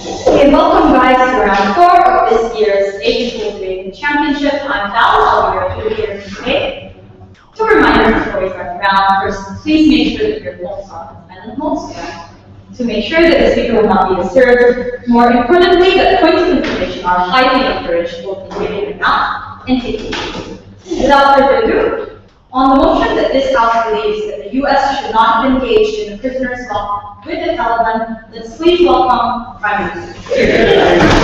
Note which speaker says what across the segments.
Speaker 1: Okay, welcome guys to round 4 of this year's Asian School Debating Championship. I'm Val, I'll be your tutor today. Two reminders before we start the round. First, please make sure that your phones are on silent mode to make sure that the speaker will not be disturbed. More importantly, that points of information are highly encouraged both in reading and math and taking notes. Without further ado, on the motion that this House believes that the U.S. should not have engaged in the prisoner swap with the Taliban, let's please welcome Prime Minister.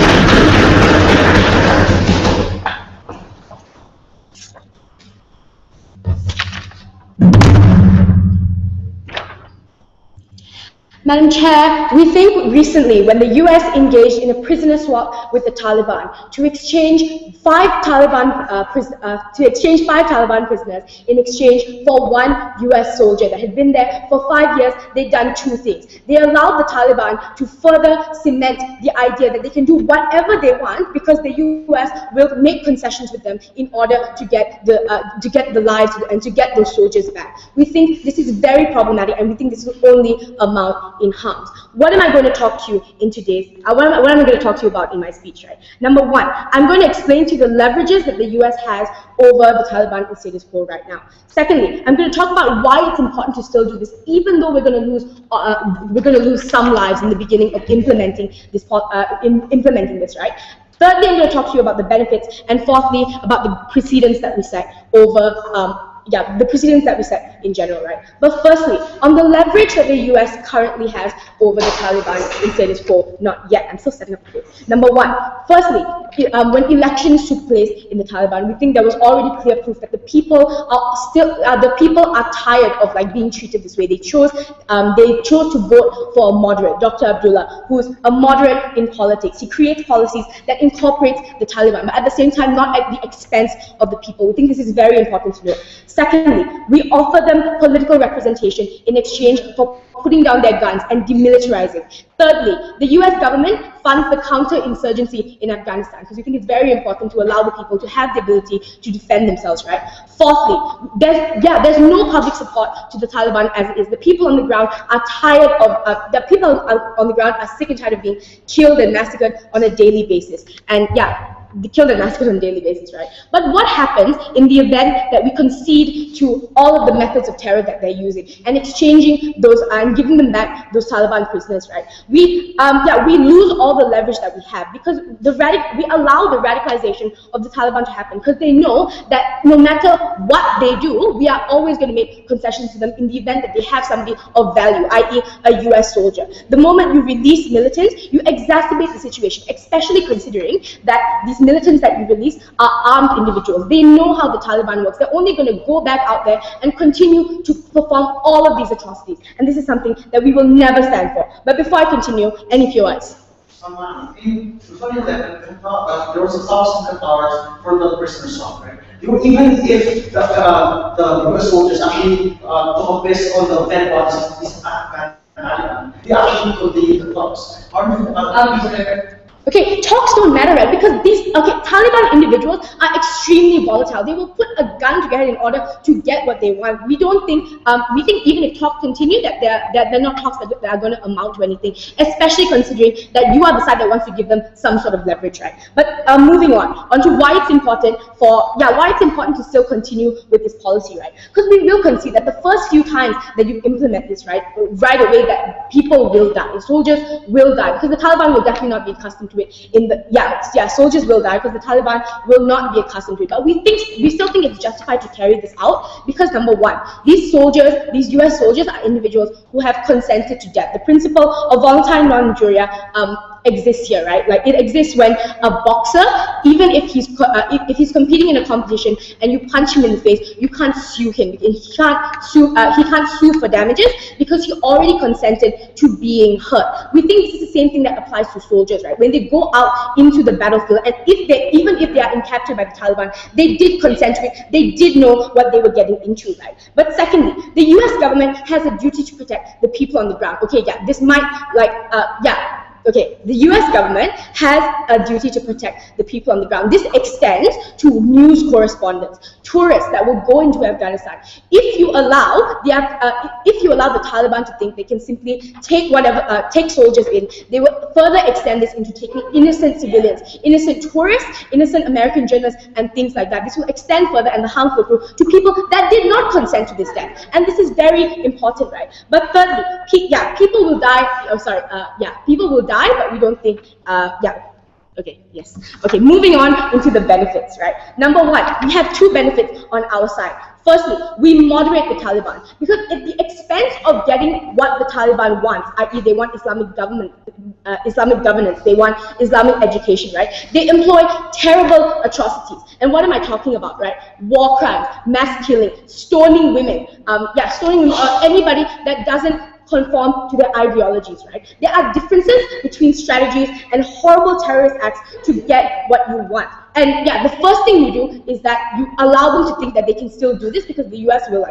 Speaker 2: Madam Chair, we think recently when the US engaged in a prisoner swap with the Taliban to exchange five Taliban prisoners in exchange for one US soldier that had been there for 5 years, they've done two things. They allowed the Taliban to further cement the idea that they can do whatever they want because the US will make concessions with them in order to get the lives and to get those soldiers back. We think this is very problematic, and we think this will only amount in harms. What am I going to talk to you in today's, what am I going to talk to you about in my speech, right? Number one, I'm going to explain to you the leverages that the US has over the Taliban and status quo right now. Secondly, I'm going to talk about why it's important to still do this, even though we're going to lose some lives in the beginning of implementing this, right? Thirdly, I'm going to talk to you about the benefits, and fourthly, about the precedents that we set over the precedents that we set in general, right? But firstly, on the leverage that the US currently has over the Taliban in status quo, not yet, I'm still setting up the case. Number one, firstly, when elections took place in the Taliban, we think there was already clear proof that the people are tired of like being treated this way. They chose to vote for a moderate, Dr. Abdullah, who's a moderate in politics. He creates policies that incorporate the Taliban, but at the same time, not at the expense of the people. We think this is very important to note. Secondly, we offer them political representation in exchange for putting down their guns and demilitarizing. Thirdly, the US government funds the counterinsurgency in Afghanistan because we think it's very important to allow the people to have the ability to defend themselves, right? Fourthly, there's no public support to the Taliban as it is. The people on the ground are tired of, the people on the ground are sick and tired of being killed and massacred on a daily basis. And they kill and massacre on a daily basis, right? But what happens in the event that we concede to all of the methods of terror that they're using and exchanging those and giving them back those Taliban prisoners, right? We lose all the leverage that we have because we allow the radicalization of the Taliban to happen because they know that no matter what they do, we are always going to make concessions to them in the event that they have somebody of value, i.e. a US soldier. The moment you release militants, you exacerbate the situation, especially considering that these militants that you release are armed individuals. They know how the Taliban works. They're only going to go back out there and continue to perform all of these atrocities. And this is something that we will never stand for. But before I continue, any POIs?
Speaker 3: In 2011, there was $1,000 for the prisoner swap, right? Even if the US soldiers actually took based on the dead bodies of these Afghan Taliban, they actually continued the talks. How do you about
Speaker 2: Okay, talks don't matter, right? Because these Taliban individuals are extremely volatile. They will put a gun together in order to get what they want. We don't think, we think even if talks continue, that they're not talks that are going to amount to anything, especially considering that you are the side that wants to give them some sort of leverage, right? But moving on to why it's important to still continue with this policy, right? Because we will concede that the first few times that you implement this, right away, that people will die, soldiers will die, because the Taliban will definitely not be accustomed to it. Soldiers will die because the Taliban will not be accustomed to it. But we still think it's justified to carry this out because number one, these US soldiers are individuals who have consented to death. The principle of voluntary non-injuria exists here, right? Like it exists when a boxer, even if he's competing in a competition and you punch him in the face, you can't sue him. He can't sue for damages because he already consented to being hurt. We think this is the same thing that applies to soldiers, right? When they go out into the battlefield, and even if they are captured by the Taliban, they did consent to it. They did know what they were getting into, right? But secondly, the US government has a duty to protect the people on the ground. Okay, this might okay, the US government has a duty to protect the people on the ground. This extends to news correspondents, tourists that will go into Afghanistan. If you allow the Taliban to think they can simply take take soldiers in, they will further extend this into taking innocent civilians, innocent tourists, innocent American journalists, and things like that. This will extend further and the harm will go to people that did not consent to this death. And this is very important, right? But thirdly, people will die. People will die, but we don't think, okay, yes. Okay, moving on into the benefits, right? Number one, we have two benefits on our side. Firstly, we moderate the Taliban, because at the expense of getting what the Taliban wants, i.e. they want Islamic governance, they want Islamic education, right? They employ terrible atrocities. And what am I talking about, right? War crimes, mass killing, stoning women, stoning women, or anybody that doesn't conform to their ideologies, right? There are differences between strategies and horrible terrorist acts to get what you want. And the first thing you do is that you allow them to think that they can still do this, because the US will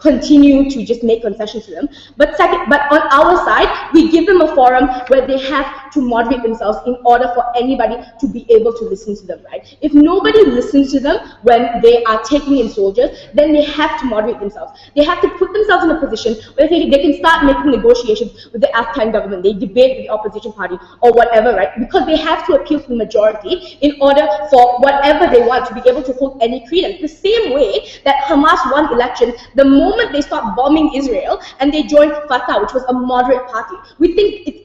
Speaker 2: continue to just make concessions to them. But on our side, we give them a forum where they have to moderate themselves in order for anybody to be able to listen to them, right? If nobody listens to them when they are taking in soldiers, then they have to moderate themselves. They have to put themselves in a position where they can start making negotiations with the Afghan government. They debate with the opposition party or whatever, right? Because they have to appeal to the majority in order for whatever they want to be able to hold any credence. The same way that Hamas won elections, the moment they stopped bombing Israel and they joined Fatah, which was a moderate party. We think it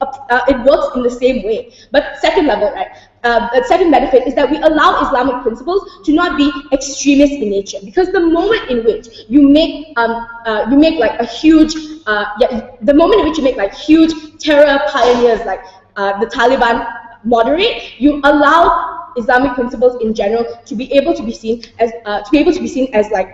Speaker 2: works in the same way. But second level, right? The second benefit is that we allow Islamic principles to not be extremist in nature, because the moment in which you make huge terror pioneers like the Taliban moderate, you allow Islamic principles in general to be able to be seen as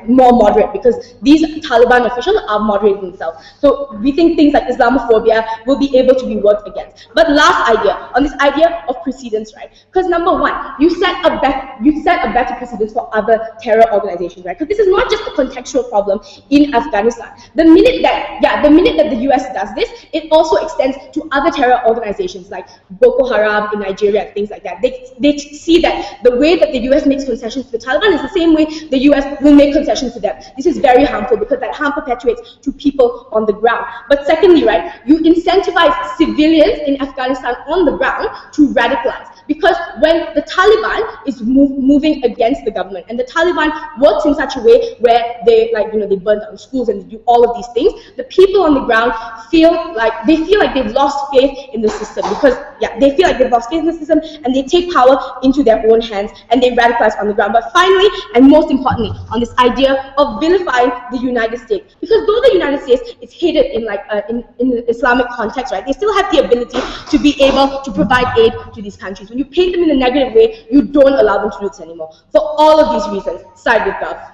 Speaker 2: more moderate, because these Taliban officials are moderating themselves. So we think things like Islamophobia will be able to be worked against. But last idea on this idea of precedence, right? Because number one, you set a better precedence for other terror organizations, right? Because this is not just a contextual problem in Afghanistan. The minute that the US does this, it also extends to other terror organizations like Boko Haram in Nigeria, things like that. They see that the way that the US makes concessions to the Taliban is the same way the US will make concessions to them. This is very harmful, because that harm perpetuates to people on the ground. But secondly, right, you incentivize civilians in Afghanistan on the ground to radicalize. Because when the Taliban is moving against the government, and the Taliban works in such a way where they they burn down schools and do all of these things, the people on the ground feel like they've lost faith in the system, because they feel like they've lost faith in the system, and they take power into their own hands and they radicalize on the ground. But finally, and most importantly, on this idea of vilifying the United States, because though the United States is hated in the Islamic context, right, they still have the ability to be able to provide aid to these countries. When you paint them in a negative way, you don't allow them to do this anymore. For all of these reasons, side with Gov.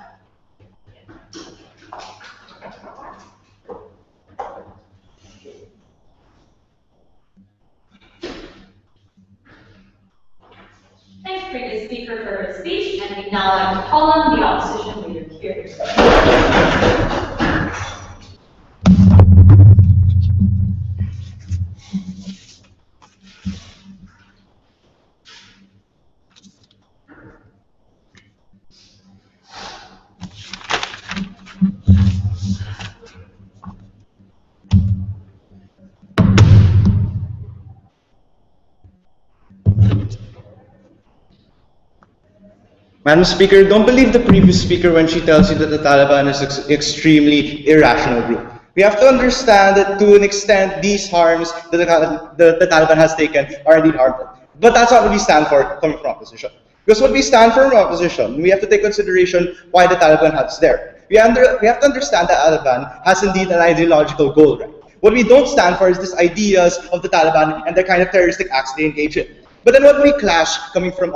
Speaker 1: Thanks, previous speaker, for her speech, and we now like to call on the opposition leader here.
Speaker 4: Madam Speaker, don't believe the previous speaker when she tells you that the Taliban is an extremely irrational group. We have to understand that to an extent, these harms that the Taliban has taken are indeed harmful. But that's not what we stand for coming from opposition. Because what we stand for in opposition, we have to take consideration why the Taliban is there. We have to understand that Taliban has indeed an ideological goal, right? What we don't stand for is these ideas of the Taliban and the kind of terroristic acts they engage in. But then what we clash coming from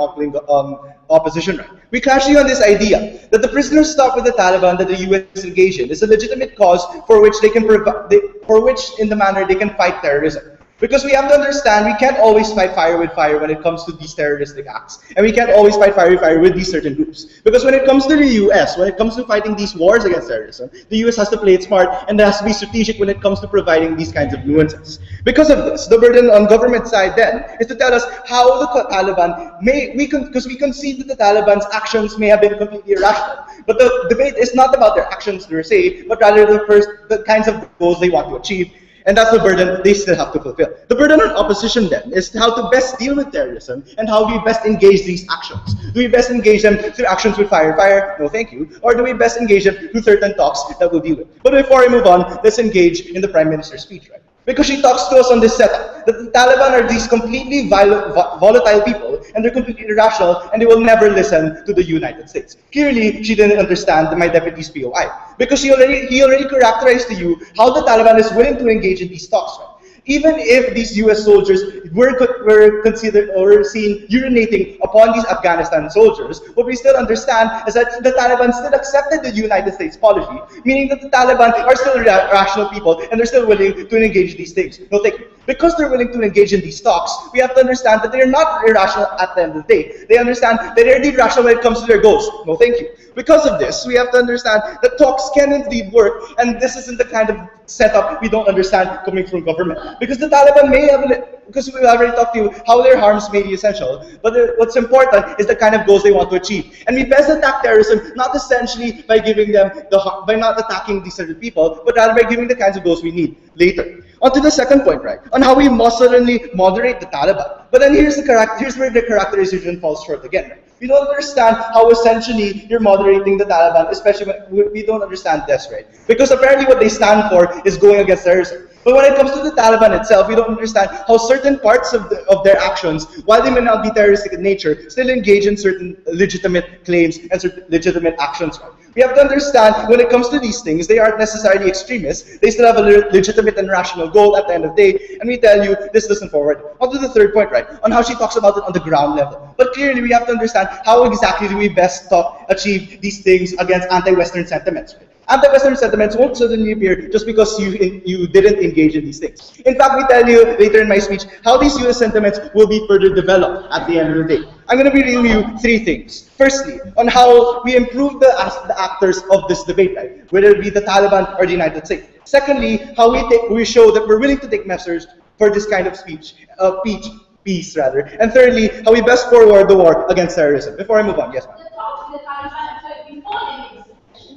Speaker 4: opposition, right? We clash on this idea that the prisoners stuck with the Taliban that the US engaged in is a legitimate cause for which they can in the manner they can fight terrorism. Because we have to understand we can't always fight fire with fire when it comes to these terroristic acts. And we can't always fight fire with fire with these certain groups. Because when it comes to the US, when it comes to fighting these wars against terrorism, the US has to play it smart and it has to be strategic when it comes to providing these kinds of nuances. Because of this, the burden on government side then is to tell us how the Taliban because we concede that the Taliban's actions may have been completely irrational. But the debate is not about their actions per se, but rather the kinds of goals they want to achieve. And that's the burden they still have to fulfill. The burden on opposition then is how to best deal with terrorism and how do we best engage these actions. Do we best engage them through actions with fire? No thank you. Or do we best engage them through certain talks that we'll deal with? But before I move on, let's engage in the Prime Minister's speech, right? Because she talks to us on this setup, that the Taliban are these completely volatile people, and they're completely irrational, and they will never listen to the United States. Clearly, she didn't understand my deputy's POI, because he already characterized to you how the Taliban is willing to engage in these talks, right? Even if these US soldiers were considered or seen urinating upon these Afghanistan soldiers, what we still understand is that the Taliban still accepted the United States policy, meaning that the Taliban are still rational people and they're still willing to engage in these things. No, thank you. Because they're willing to engage in these talks, we have to understand that they're not irrational at the end of the day. They understand that they're indeed rational when it comes to their goals. No, thank you. Because of this, we have to understand that talks can indeed work, and this isn't the kind of setup we don't understand coming from government. Because the Taliban may have, because we've already talked to you how their harms may be essential, but what's important is the kind of goals they want to achieve. And we best attack terrorism not essentially by giving them by not attacking these certain people, but rather by giving the kinds of goals we need later. On to the second point, right? On how we must suddenly moderate the Taliban. But then here's where the characterization falls short again, right? We don't understand how essentially you're moderating the Taliban, especially when we don't understand this, right? Because apparently what they stand for is going against terrorism. But when it comes to the Taliban itself, we don't understand how certain parts of their actions, while they may not be terroristic in nature, still engage in certain legitimate claims and certain legitimate actions, right? We have to understand when it comes to these things, they aren't necessarily extremists. They still have a legitimate and rational goal at the end of the day. And we tell you, this doesn't forward. On to the third point, right? On how she talks about it on the ground level. But clearly, we have to understand how exactly do we best achieve these things against anti-Western sentiments, right? Anti-Western sentiments won't suddenly appear just because you didn't engage in these things. In fact, we tell you later in my speech how these US sentiments will be further developed at the end of the day. I'm going to be reading you three things. Firstly, on how we improve the actors of this debate, right? Whether it be the Taliban or the United States. Secondly, how we show that we're willing to take measures for this kind of peace rather. And thirdly, how we best forward the war against terrorism. Before I move on, yes, ma'am.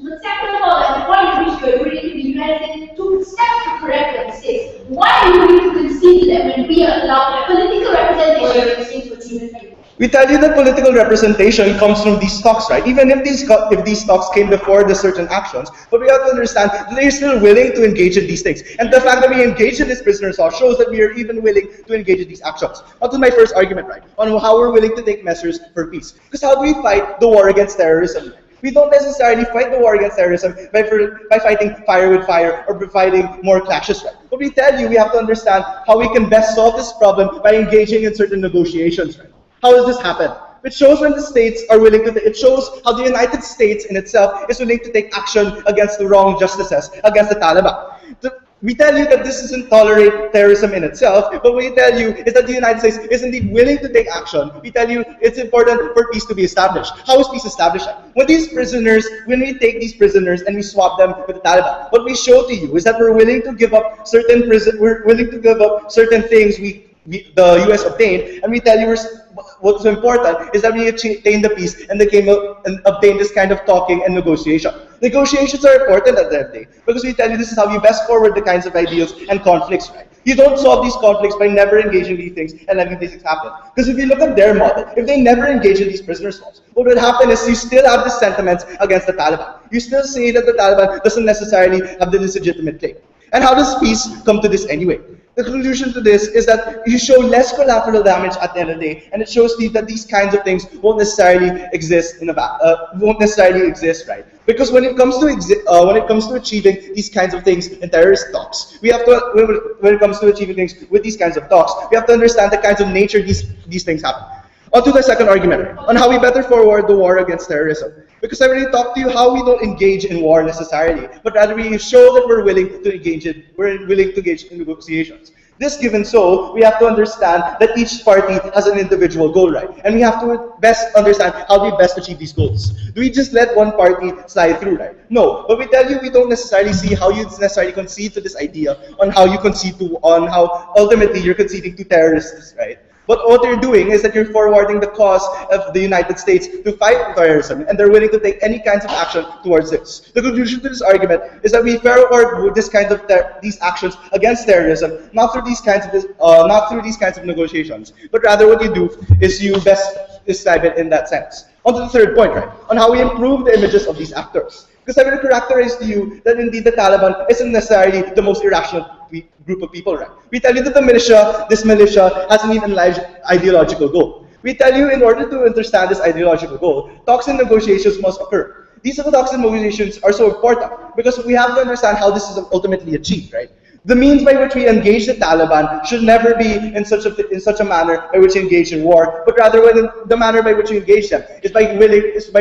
Speaker 1: But second of all, at the point at which we are ready to the United States took steps to correct their mistakes, why are you willing to concede to them when we allow political representation of the states for achievement?
Speaker 4: We tell you that political representation comes from these talks, right? Even if these talks came before the certain actions, but we have to understand that they're still willing to engage in these things. And the fact that we engage in this prisoner's law shows that we are even willing to engage in these actions. On to my first argument, right? On how we're willing to take measures for peace. Because how do we fight the war against terrorism? We don't necessarily fight the war against terrorism by fighting fire with fire or by fighting more clashes, right? But we tell you we have to understand how we can best solve this problem by engaging in certain negotiations, right? How does this happen? It shows when the states are willing to, it shows how the United States in itself is willing to take action against the wrong justices, against the Taliban. We tell you that this doesn't tolerate terrorism in itself, but what we tell you is that the United States is indeed willing to take action. We tell you it's important for peace to be established. How is peace established? When we take these prisoners and we swap them with the Taliban, what we show to you is that we're willing to give up certain things the US obtained, and we tell you what's important is that we attain the peace and obtain this kind of talking and negotiation. Negotiations are important at the end of the day because we tell you this is how you best forward the kinds of ideals and conflicts, right? You don't solve these conflicts by never engaging these things and letting these things happen. Because if you look at their model, if they never engage in these prisoner swaps, what would happen is you still have the sentiments against the Taliban. You still say that the Taliban doesn't necessarily have this legitimate claim. And how does peace come to this anyway? The conclusion to this is that you show less collateral damage at the end of the day, and it shows you that these kinds of things won't necessarily exist right? Because when it comes to achieving these kinds of things in terrorist talks, when it comes to achieving things with these kinds of talks, we have to understand the kinds of nature these things happen. On to the second argument, on how we better forward the war against terrorism. Because I already talked to you how we don't engage in war necessarily, but rather we show that we're willing to engage in negotiations. This given so, we have to understand that each party has an individual goal, right? And we have to best understand how we best achieve these goals. Do we just let one party slide through, right? No, but we tell you we don't necessarily see how you necessarily concede to this idea, on how you concede to, on how ultimately you're conceding to terrorists, right? But what you're doing is that you're forwarding the cause of the United States to fight terrorism, and they're willing to take any kinds of action towards this. The conclusion to this argument is that we forward this kind of these actions against terrorism, not through these kinds of negotiations, but rather what you do is you best describe it in that sense. On to the third point, right? On how we improve the images of these actors. Because I will characterize to you that indeed the Taliban isn't necessarily the most irrational group of people, right? We tell you that this militia has an even large ideological goal. We tell you in order to understand this ideological goal, talks and negotiations must occur. These talks and negotiations are so important because we have to understand how this is ultimately achieved, right? The means by which we engage the Taliban should never be in such a manner by which we engage in war, but rather the manner by which we engage them is by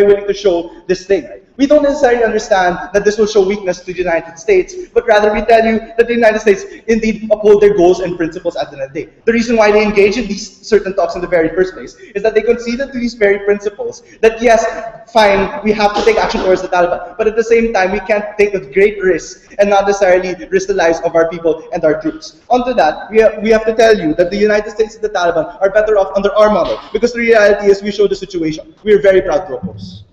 Speaker 4: willing to show this thing, right? We don't necessarily understand that this will show weakness to the United States, but rather we tell you that the United States indeed uphold their goals and principles at the end of the day. The reason why they engage in these certain talks in the very first place is that they conceded to these very principles that yes, fine, we have to take action towards the Taliban, but at the same time we can't take a great risk and not necessarily risk the lives of our people and our troops. Onto that, we have to tell you that the United States and the Taliban are better off under our model because the reality is we show the situation. We are very proud to oppose.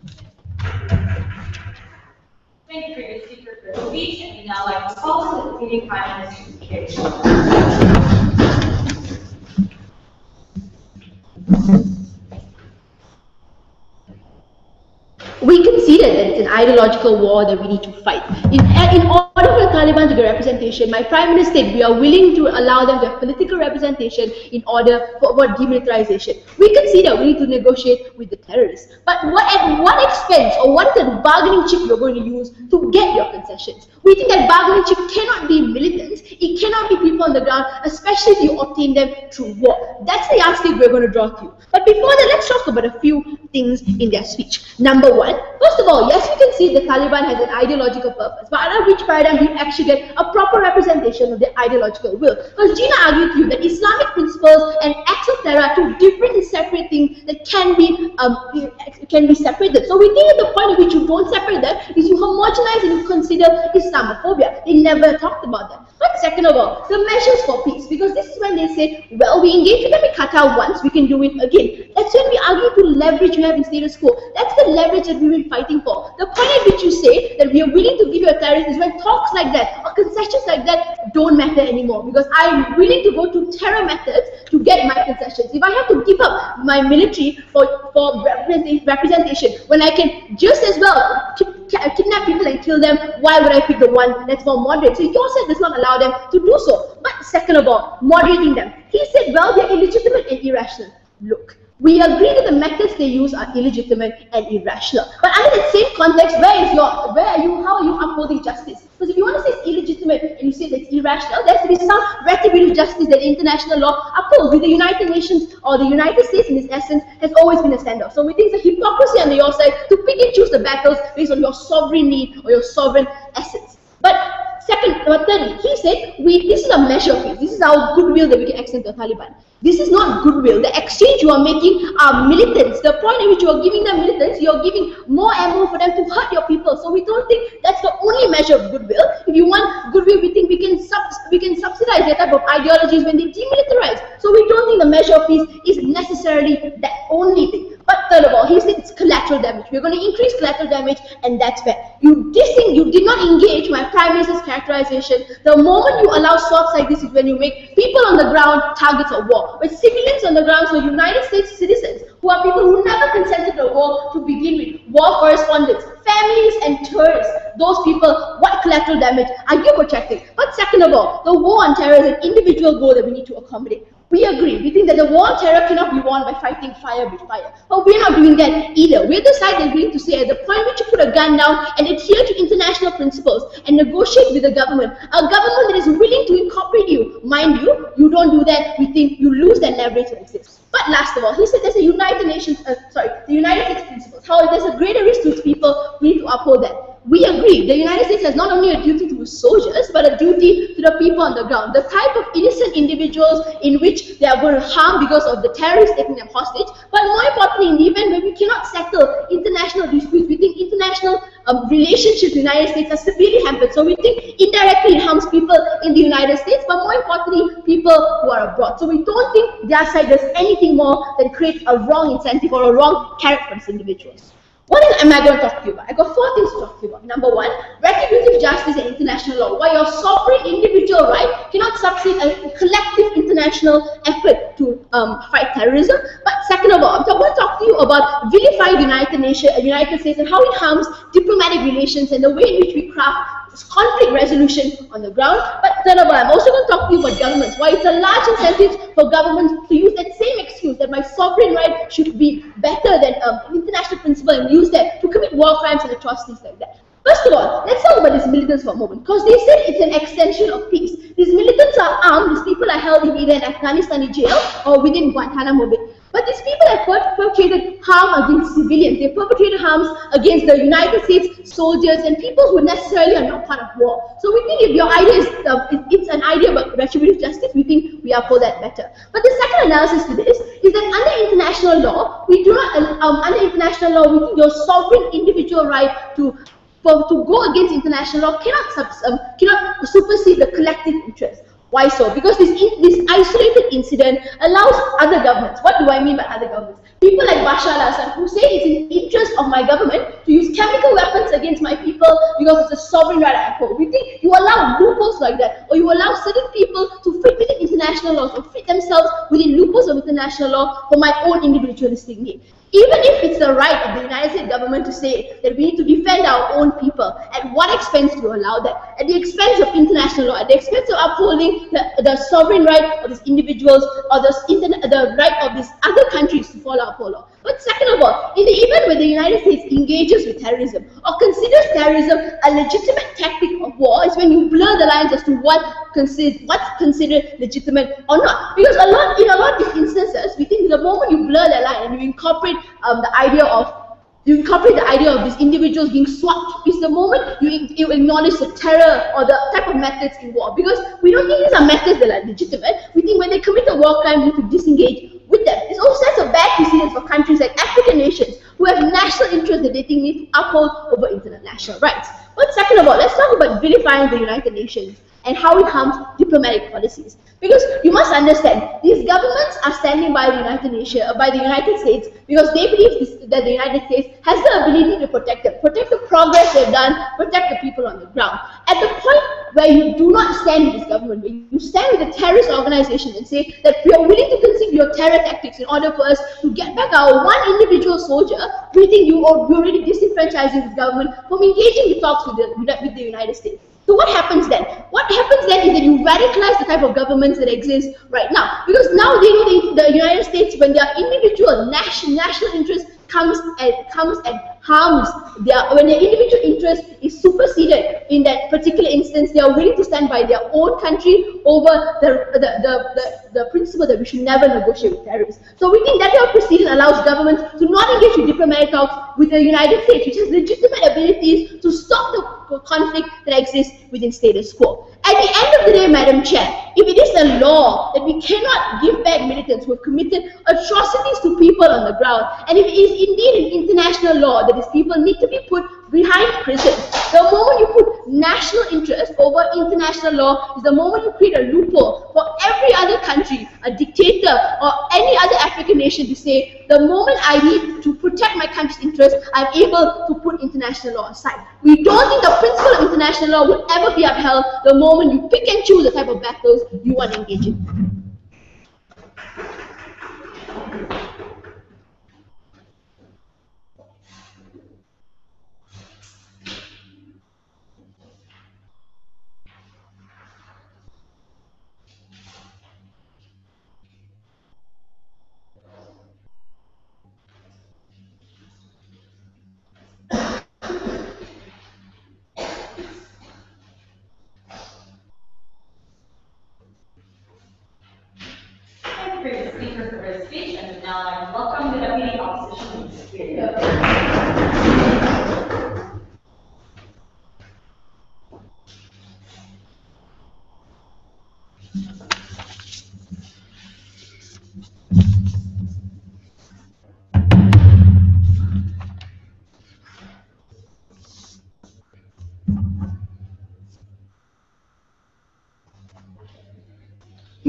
Speaker 1: Thank you for your speaker for the speech, and we'd now like to call to the defeating Prime Minister to
Speaker 2: We conceded that it's an ideological war that we need to fight. In order for the Taliban to get representation, my Prime Minister said we are willing to allow them to have political representation in order for demilitarization. We conceded we need to negotiate with the terrorists. But at what expense, or what is the bargaining chip you're going to use to get your concessions? We think that bargaining chip cannot be militants, it cannot be people on the ground, especially if you obtain them through war. That's the yardstick we're going to draw to you. But before that, let's talk about a few things in their speech. Number one, first of all, yes, we can see the Taliban has an ideological purpose, but under which paradigm we actually get a proper representation of their ideological will. Because Gina argued to you that Islamic principles and acts of terror are two different and separate things that can be separated. So we think at the point at which you don't separate them is you homogenize and you consider Islamophobia. They never talked about that. But second of all, the measures for peace, because this is when they say, well, we engaged with them in Qatar once, we can do it again. That's when we argue to leverage we have in status quo. That's the leverage that we've been fighting for. The point at which you say that we are willing to give you a terrorist is when talks like that or concessions like that don't matter anymore, because I'm willing to go to terror methods to get my concessions. If I have to give up my military for representation, when I can just as well kidnap people and kill them, why would I pick the one that's more moderate? So your side does not allow them to do so. But second of all, moderating them. He said, well, they're illegitimate and irrational. Look, we agree that the methods they use are illegitimate and irrational. But under that same context, how are you upholding justice? Because if you want to say it's illegitimate and you say that it's irrational, there has to be some retributive justice that international law upholds. With the United Nations or the United States in its essence has always been a standoff. So we think it's a hypocrisy on your side to pick and choose the battles based on your sovereign need or your sovereign essence. But thirdly, he said, this is a measure of peace. This is our goodwill that we can extend to the Taliban. This is not goodwill. The exchange you are making are militants. The point at which you are giving them militants, you are giving more ammo for them to hurt your people. So we don't think that's the only measure of goodwill. If you want goodwill, we think we can subsidize that type of ideologies when they demilitarize. So we don't think the measure of peace is necessarily that only thing. But third of all, he said it's collateral damage. We're going to increase collateral damage, and that's fair. You did not engage my Prime Minister's characterization. The moment you allow swaps like this is when you make people on the ground targets of war. But civilians on the ground, so United States citizens, who are people who never consented to war to begin with, war correspondents, families and tourists, those people, what collateral damage are you protecting? But second of all, the war on terror is an individual goal that we need to accommodate. We agree. We think that the war on terror cannot be won by fighting fire with fire. But we're not doing that either. We're the side that's willing to say at the point which you put a gun down and adhere to international principles and negotiate with the government, a government that is willing to incorporate you. Mind you, you don't do that, we think you lose that leverage that exists. But last of all, he said there's a the United States principles. How there's a greater risk to its people, we need to uphold that. we agree the United States has not only a duty to its soldiers, but a duty to the people on the ground. The type of innocent individuals in which they are going to harm because of the terrorists taking them hostage, but more importantly, in the event where we cannot settle international disputes, we think international relationships with the United States are severely hampered. So we think indirectly it harms people in the United States, but more importantly, people who are abroad. So we don't think their side does anything more than create a wrong incentive or a wrong carrot for these individuals. What am I going to talk to you about? I got 4 things to talk to you about. Number 1, retributive justice and international law, why your sovereign individual right cannot substitute a collective international effort to fight terrorism. But second of all, I'm going to talk to you about vilifying the United States and how it harms diplomatic relations and the way in which we craft conflict resolution on the ground. But third of all, I'm also going to talk to you about governments, why it's a large incentive for governments to use that same excuse that my sovereign right should be better than international principle and use that to commit war crimes and atrocities like that. First of all, let's talk about these militants for a moment, because they said it's an extension of peace. These militants are armed, these people are held in either an Afghanistani jail or within Guantanamo Bay. But these people have perpetrated harm against civilians. They perpetrated harms against the United States soldiers and people who necessarily are not part of war. So we think if your idea is, it's an idea about retributive justice, we think we uphold that better. But the second analysis to this is that under international law, we do not, under international law, we think your sovereign individual right to go against international law cannot supersede the collective interest. Why so? Because this isolated incident allows other governments. What do I mean by other governments? People like Bashar al-Assad who say it's in the interest of my government to use chemical weapons against my people because it's a sovereign right I uphold. We think you allow loopholes like that, or you allow certain people to fit within international laws or fit themselves within loopholes of international law for my own individualistic need. Even if it's the right of the United States government to say that we need to defend our own people, at what expense do you allow that? At the expense of international law, at the expense of upholding the sovereign right of these individuals or the right of these other countries to follow our law. But second of all, in the event where the United States engages with terrorism or considers terrorism a legitimate tactic of war, is when you blur the lines as to what's considered legitimate or not. Because in a lot of these instances, we think the moment you blur the line and you incorporate the idea of these individuals being swapped is the moment you acknowledge the terror or the type of methods in war. Because we don't think these are methods that are legitimate. We think when they commit a war crime, you need to disengage with them. There's all sorts of bad precedents for countries like African nations who have national interests that they think need to uphold over international rights. But second of all, let's talk about vilifying the United Nations and how it harms diplomatic policies. Because you must understand, these governments are standing by the United States because they believe that the United States has the ability to protect them, protect the progress they've done, protect the people on the ground. At the point where you do not stand with this government, where you stand with a terrorist organization and say that we are willing to concede your terror tactics in order for us to get back our one individual soldier, we think you're already disenfranchising this government from engaging in talks with the United States. So what happens then? What happens then is that you radicalize the type of governments that exist right now. Because now they know the United States, when their individual national interest comes and harms when their individual interest is superseded in that particular instance, they are willing to stand by their own country over the principle that we should never negotiate with terrorists. So we think that our precedent allows governments to not engage in diplomatic talks with the United States, which has legitimate abilities to stop the conflict that exists within status quo. At the end of the day, Madam Chair, if it is a law that we cannot give back militants who have committed atrocities to people on the ground, and if it is indeed an international law that these people need to be put behind prisons, the moment you put national interest over international law is the moment you create a loophole for every other country, a dictator or any other African nation to say, the moment I need to protect my country's interests, I'm able to put international law aside. We don't think the principle of international law will ever be upheld the moment you pick and choose the type of battles you want to engage in.
Speaker 1: Thank you, Speaker, for his speech, and now I welcome the Deputy Opposition Speaker.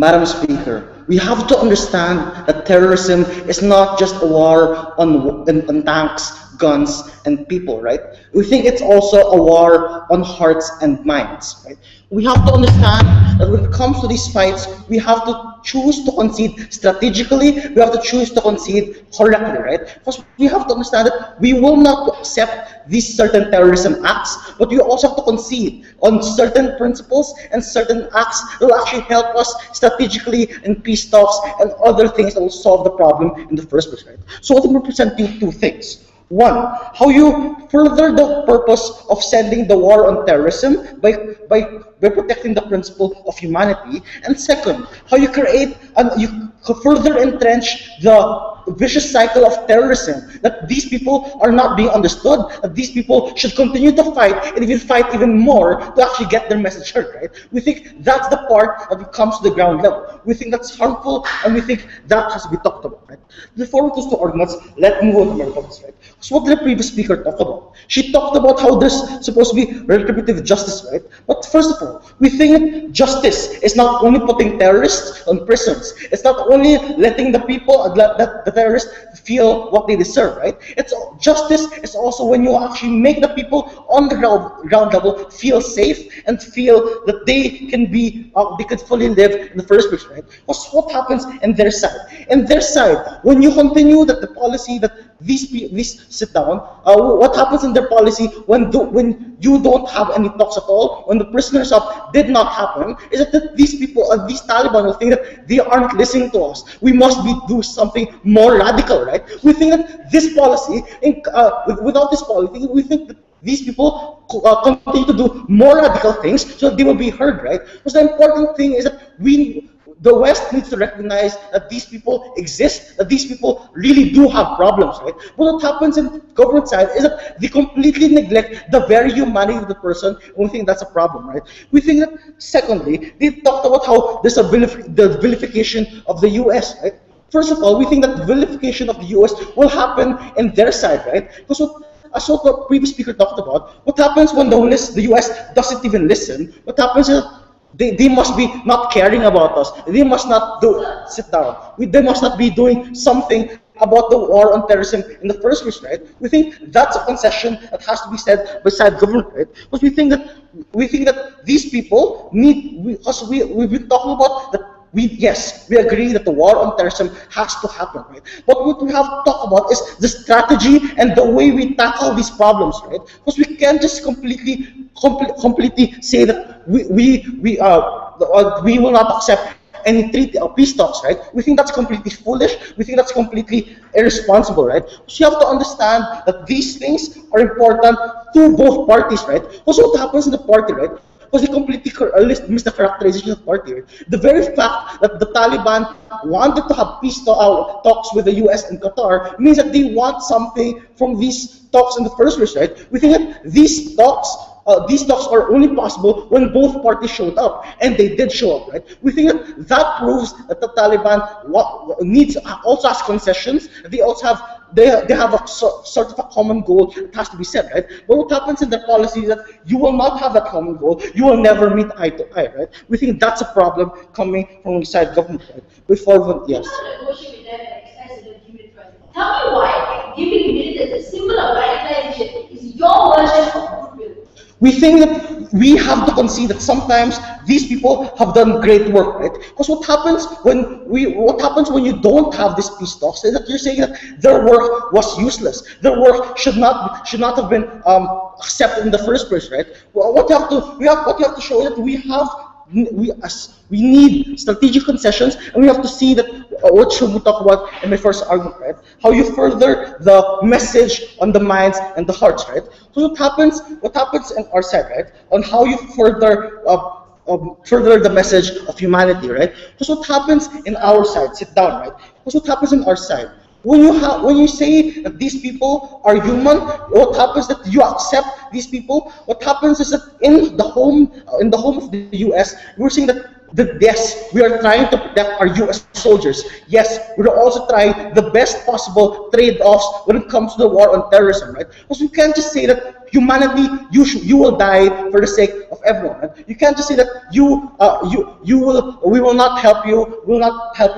Speaker 3: Madam Speaker, we have to understand that terrorism is not just a war on tanks, guns, and people, right? We think it's also a war on hearts and minds, right? We have to understand that when it comes to these fights, we have to choose to concede strategically, we have to choose to concede correctly, right? Because we have to understand that we will not accept these certain terrorism acts, but we also have to concede on certain principles and certain acts that will actually help us strategically in peace talks and other things that will solve the problem in the first place, right? So let me present you two things. One, how you further the purpose of sending the war on terrorism by protecting the principle of humanity. And second, how you create and you further entrench the vicious cycle of terrorism, that these people are not being understood, that these people should continue to fight and even fight even more to actually get their message heard, right? We think that's the part that comes to the ground level. We think that's harmful, and we think that has to be talked about, right? Before we go to arguments, let's move on to arguments, right? So what did the previous speaker talk about? She talked about how there's supposed to be retributive justice, right? But first of all, we think justice is not only putting terrorists on prisons. It's not only letting the people, the terrorists, feel what they deserve, right? It's justice is also when you actually make the people on the ground level feel safe and feel that they can be, they could fully live in the first place, right? Because what happens in their side? In their side, when you continue that the policy that these sit down, what happens in their policy when you don't have any talks at all, when the prisoners up did not happen, is that these people, these Taliban will think that they aren't listening to us. We must do something more radical, right? We think that this policy, without this policy, we think that these people continue to do more radical things so that they will be heard, right? Because the important thing is that the West needs to recognize that these people exist, that these people really do have problems, right? But what happens in government side is that they completely neglect the very humanity of the person, and we think that's a problem, right? We think that, secondly, they talked about how there's the vilification of the US, right? First of all, we think that the vilification of the US will happen in their side, right? Because as what the previous speaker talked about, what happens when the US doesn't even listen? What happens is they must be not caring about us. They must not sit down. They must not be doing something about the war on terrorism in the first place, right? We think that's a concession that has to be said by side government, right? Because we think that these people need, because we've been talking about that. Yes, we agree that the war on terrorism has to happen, right? But what we have to talk about is the strategy and the way we tackle these problems, right? Because we can't just completely say that we will not accept any treaty or peace talks, right? We think that's completely foolish. We think that's completely irresponsible, right? So you have to understand that these things are important to both parties, right? Also, what happens in the party, right? Because they completely miss the characterization of the party. Right? The very fact that the Taliban wanted to have peace talks with the US and Qatar means that they want something from these talks in the first place, right? We think that these talks are only possible when both parties showed up, and they did show up, right? We think that proves that the Taliban also has concessions. They also have a sort of a common goal that has to be set, right? But what happens in their policy is that you will not have that common goal. You will never meet eye to eye, right? We think that's a problem coming from inside government, right? Yes.
Speaker 1: Tell me why giving military a symbol of radicalization is your version of goodwill.
Speaker 3: We think that we have to concede that sometimes these people have done great work, right? Because what happens when you don't have this peace talks is that you're saying that their work was useless. Their work should not have been accepted in the first place, right? Well, what you have to show is that we need strategic concessions, and we have to see that what should we talk about in my first argument, right? How you further the message on the minds and the hearts, right? So what happens in our side, right? On how you further the message of humanity, right? Because what happens in our side, sit down, right? Because what happens in our side? When you say that these people are human, what happens is that you accept these people. What happens is that in the home of the US, we're saying that yes, we are trying to protect our US soldiers. Yes, we're also trying the best possible trade-offs when it comes to the war on terrorism, right? Because we can't just say that humanity, you will die for the sake of everyone. Right? You can't just say that we will not help you,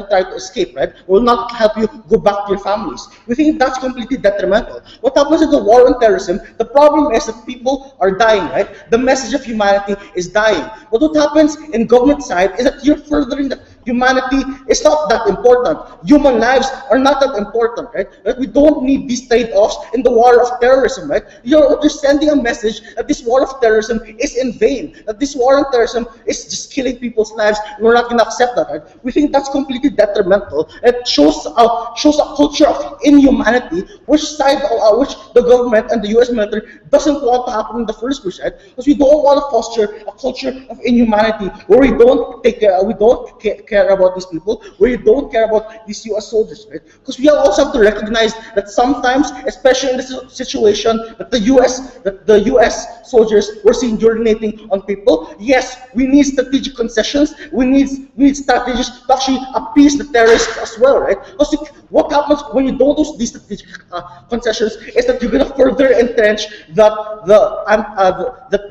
Speaker 3: try to escape, right? We will not help you go back to your families. We think that's completely detrimental. What happens in the war on terrorism, the problem is that people are dying, right? The message of humanity is dying. But what happens in government side is that you're furthering that humanity is not that important. Human lives are not that important, right? We don't need these trade-offs in the war of terrorism, right? You're sending a message that this war of terrorism is in vain, that this war on terrorism is just killing people's lives. We're not going to accept that, right? We think that's completely detrimental. It shows a culture of inhumanity, which the government and the U.S. military doesn't want to happen in the first place, right? Because we don't want to foster a culture of inhumanity where we don't care about these people, where you don't care about these U.S. soldiers, right? Because we also have to recognize that sometimes, especially in this situation, that the U.S. soldiers were seen urinating on people. Yes, we need strategic concessions. We need strategies to actually appease the terrorists as well, right? Because what happens when you don't do these strategic concessions is that you're going to further entrench that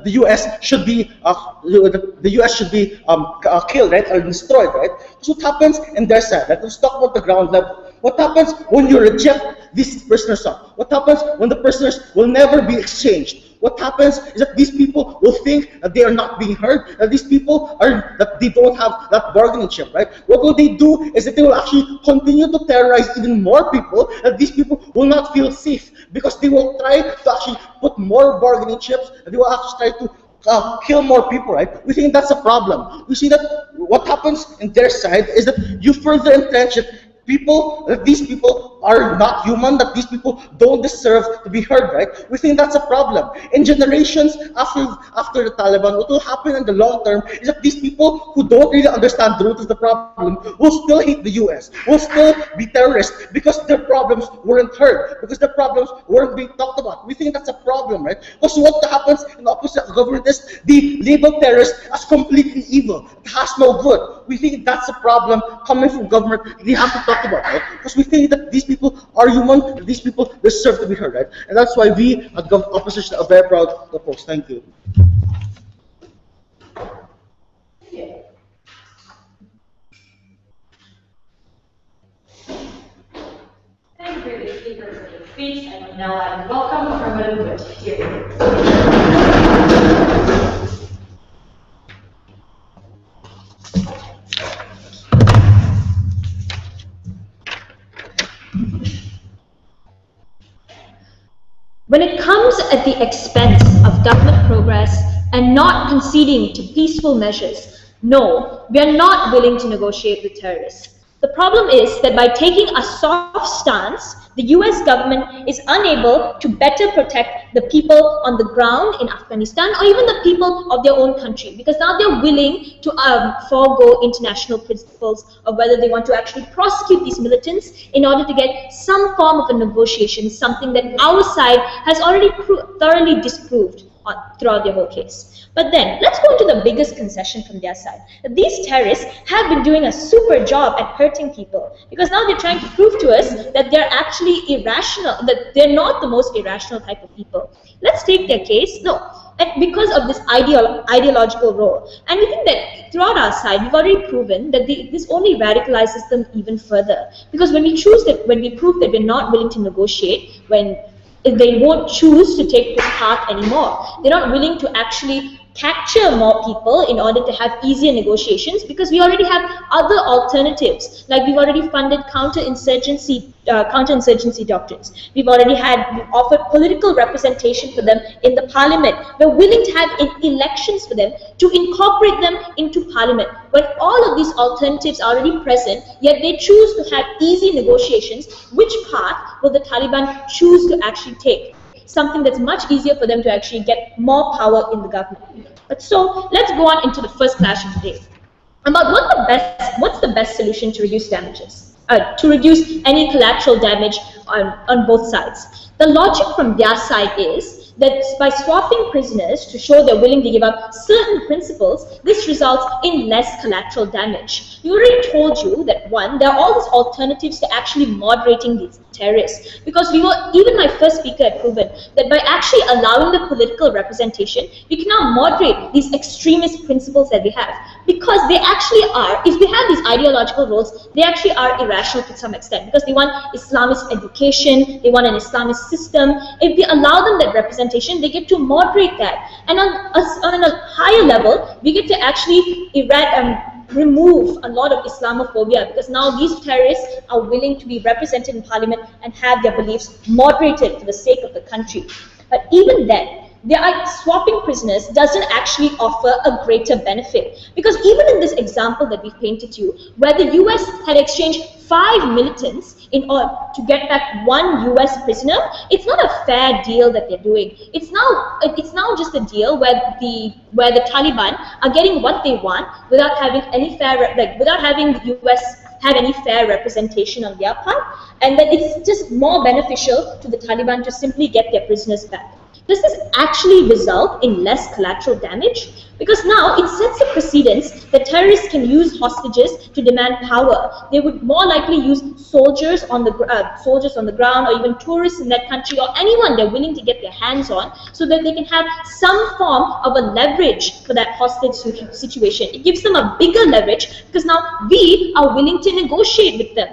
Speaker 3: the U.S. should be killed, right, or destroyed, right? So what happens in their side? Let's talk about the ground level. What happens when you reject these prisoners? What happens when the prisoners will never be exchanged? What happens is that these people will think that they are not being heard, that these people that they don't have that bargaining chip, right? What will they do is that they will actually continue to terrorize even more people, that these people will not feel safe because they will try to actually put more bargaining chips, and they will actually try to kill more people, right? We think that's a problem. We see that what happens in their side is that you further entrench it. These people are not human, that these people don't deserve to be heard, right? We think that's a problem. In generations after the Taliban, what will happen in the long term is that these people who don't really understand the root of the problem will still hate the US, will still be terrorists because their problems weren't heard, because their problems weren't being talked about. We think that's a problem, right? Because what happens in the opposite of government is they label terrorists as completely evil. It has no good. We think that's a problem coming from government. They have to talk about, right? Because we think that these people are human, that these people deserve to be heard, right? And that's why we at opposition are very proud of the post. Thank you.
Speaker 1: Thank you for the speaker for the speech, and now I welcome Affirmative Wood here.
Speaker 5: When it comes at the expense of government progress and not conceding to peaceful measures, no, we are not willing to negotiate with terrorists. The problem is that by taking a soft stance, the US government is unable to better protect the people on the ground in Afghanistan or even the people of their own country, because now they're willing to forego international principles of whether they want to actually prosecute these militants in order to get some form of a negotiation, something that our side has already thoroughly disproved throughout their whole case. But then, let's go into the biggest concession from their side. That these terrorists have been doing a super job at hurting people, because now they're trying to prove to us that they're actually irrational, that they're not the most irrational type of people. Let's take their case. No, and because of this ideological role. And we think that throughout our side, we've already proven that this only radicalizes them even further. Because when we prove that we're not willing to negotiate, when they won't choose to take this path anymore. They're not willing to actually capture more people in order to have easier negotiations, because we already have other alternatives. Like we've already funded counterinsurgency doctrines. We've offered political representation for them in the parliament. We're willing to have elections for them to incorporate them into parliament. When all of these alternatives are already present, yet they choose to have easy negotiations, which path will the Taliban choose to actually take? Something that's much easier for them to actually get more power in the government. But so let's go on into the first clash of the day about what's the best solution to reduce damages, to reduce any collateral damage on both sides. The logic from their side is that by swapping prisoners to show they're willing to give up certain principles, this results in less collateral damage. We already told you that one, there are all these alternatives to actually moderating terrorists. Because even my first speaker had proven that by actually allowing the political representation, we can now moderate these extremist principles that we have. Because they actually are, if we have these ideological roles, they actually are irrational to some extent. Because they want Islamist education, they want an Islamist system. If we allow them that representation, they get to moderate that. And on a higher level, we get to actually remove a lot of Islamophobia, because now these terrorists are willing to be represented in parliament and have their beliefs moderated for the sake of the country. But even then, swapping prisoners doesn't actually offer a greater benefit. Because even in this example that we've painted to you, where the US had exchanged 5 militants in order to get back 1 US prisoner, it's not a fair deal that they're doing. It's now just a deal where the Taliban are getting what they want without having any without having the US have any fair representation on their part, and that it's just more beneficial to the Taliban to simply get their prisoners back. Does this actually result in less collateral damage? Because now it sets a precedence that terrorists can use hostages to demand power. They would more likely use soldiers on the ground, or even tourists in that country, or anyone they're willing to get their hands on, so that they can have some form of a leverage for that hostage situation. It gives them a bigger leverage because now we are willing to negotiate with them.